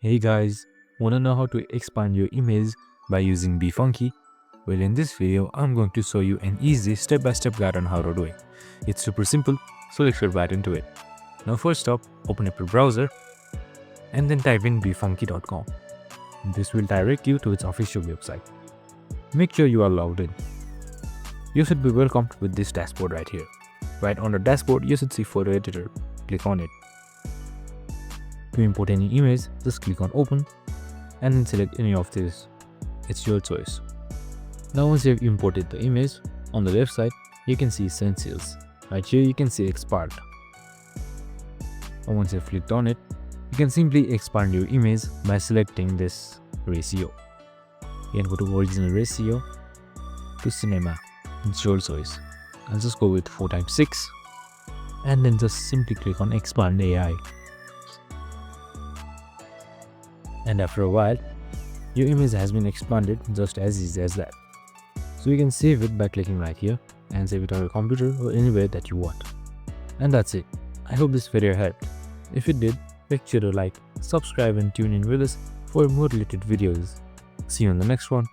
Hey guys, wanna know how to expand your image by using BeFunky? Well, in this video, I'm going to show you an easy step-by-step guide on how to do it. It's super simple, so let's get right into it. Now first up, open up your browser and then type in befunky.com. This will direct you to its official website. Make sure you are logged in. You should be welcomed with this dashboard right here. Right on the dashboard, you should see photo editor. Click on it. To import any image, just click on open and then select any of these. It's your choice. Now once you have imported the image, on the left side you can see essentials. Right here you can see expand. And once you have clicked on it, you can simply expand your image by selecting this ratio. You can go to original ratio to cinema. It's your choice. I'll just go with 4x6 and then just simply click on expand AI. And after a while, your image has been expanded just as easy as that. So you can save it by clicking right here and save it on your computer or anywhere that you want. And that's it. I hope this video helped. If it did, make sure to like, subscribe and tune in with us for more related videos. See you on the next one.